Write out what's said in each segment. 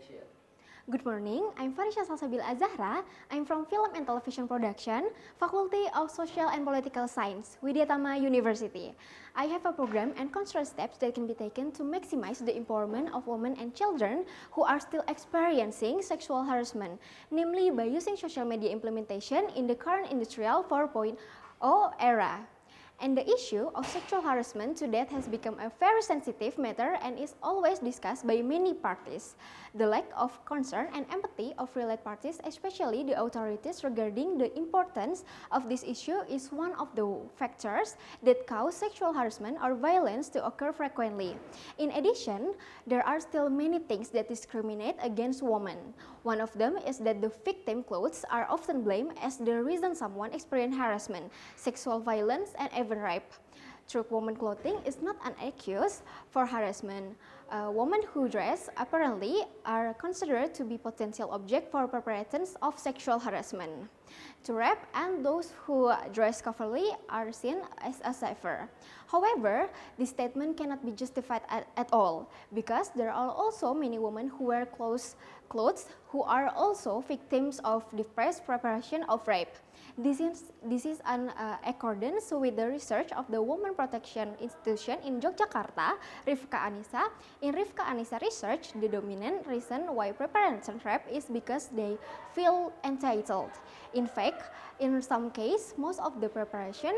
share. Good morning, I'm Farisha Salsabil Azahra. I'm from Film and Television Production, Faculty of Social and Political Science, Widyatama University. I have a program and concrete steps that can be taken to maximize the empowerment of women and children who are still experiencing sexual harassment, namely by using social media implementation in the current Industrial 4.0 era. And the issue of sexual harassment to date has become a very sensitive matter and is always discussed by many parties. The lack of concern and empathy of related parties, especially the authorities regarding the importance of this issue, is one of the factors that cause sexual harassment or violence to occur frequently. In addition, there are still many things that discriminate against women. One of them is that the victim clothes are often blamed as the reason someone experienced harassment, sexual violence, and even rape. True woman clothing is not an excuse for harassment. Women who dress apparently are considered to be potential object for perpetrators of sexual harassment. To rape and those who dress covertly are seen as a safer. However, this statement cannot be justified at all because there are also many women who wear clothes who are also victims of the first preparation of rape. This is an accordance with the research of the Women Protection Institution in Yogyakarta, Rifka Anissa. In Rifka Anissa research, the dominant reason why preparation rape is because they feel entitled. In fact, in some cases, most of the preparation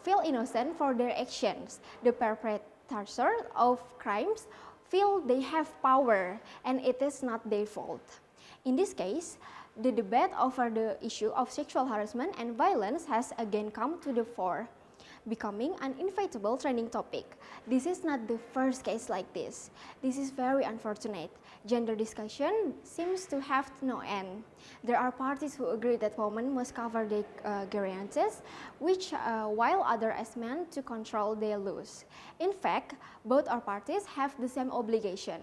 feel innocent for their actions. The perpetrators of crimes feel they have power and it is not their fault. In this case, the debate over the issue of sexual harassment and violence has again come to the fore, becoming an inevitable trending topic. This is not the first case like this. This is very unfortunate. Gender discussion seems to have no end. There are parties who agree that women must cover their grievances, while others ask men to control their loose. In fact, both our parties have the same obligation.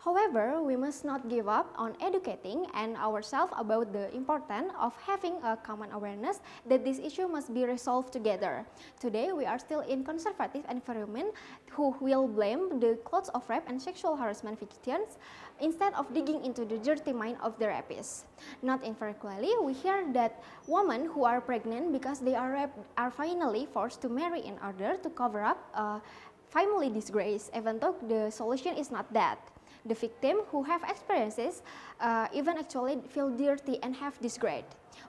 However, we must not give up on educating and ourselves about the importance of having a common awareness that this issue must be resolved together. Today, we are still in conservative environment who will blame the clothes of rape and sexual harassment victims instead of digging into the dirty mind of the rapists. Not infrequently, we hear that women who are pregnant because they are raped are finally forced to marry in order to cover up family disgrace, even though the solution is not that. The victim who have experiences even actually feel dirty and have disgrace.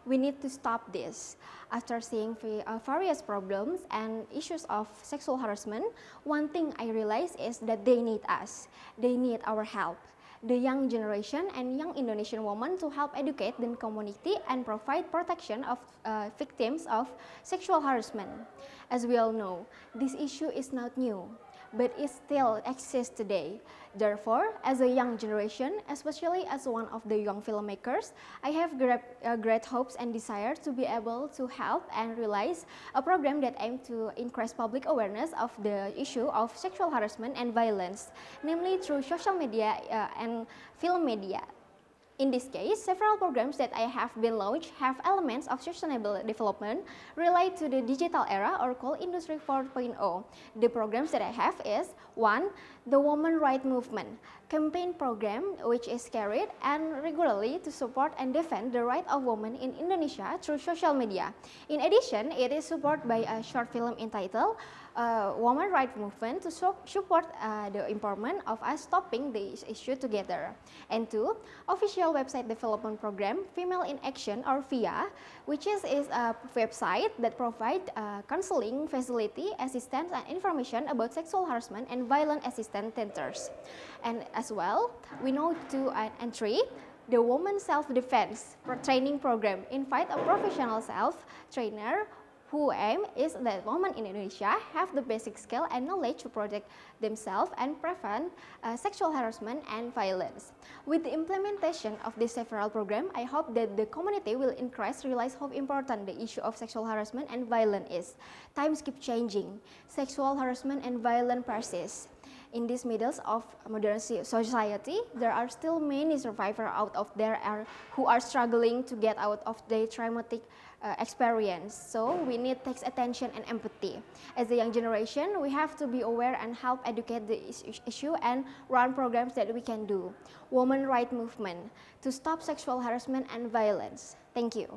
We need to stop this. After seeing various problems and issues of sexual harassment, one thing I realize is that they need us. They need our help. The young generation and young Indonesian women to help educate the community and provide protection of victims of sexual harassment. As we all know, this issue is not new, but it still exists today. Therefore, as a young generation, especially as one of the young filmmakers, I have great hopes and desire to be able to help and realize a program that aims to increase public awareness of the issue of sexual harassment and violence, namely through social media and film media. In this case, several programs that I have been launched have elements of sustainable development related to the digital era or called Industry 4.0. The programs that I have is 1. The Women Rights Movement campaign program, which is carried and regularly to support and defend the right of women in Indonesia through social media. In addition, it is supported by a short film entitled Women Rights Movement to support the empowerment of us stopping this issue together. And 2, official website development program Female in Action or VIA, which is a website that provides counseling facility, assistance, and information about sexual harassment and violent assistance centers. And as well, we know 2 and 3, the Women Self-Defense Training Program invite a professional self-trainer who aim is that women in Indonesia have the basic skill and knowledge to protect themselves and prevent sexual harassment and violence. With the implementation of this several program, I hope that the community will increase realize how important the issue of sexual harassment and violence is. Times keep changing. Sexual harassment and violence persist. In this middle of modern society, there are still many survivors out of there who are struggling to get out of their traumatic experience. So we need to take attention and empathy. As a young generation, we have to be aware and help educate the issue and run programs that we can do. Women rights movement to stop sexual harassment and violence. Thank you.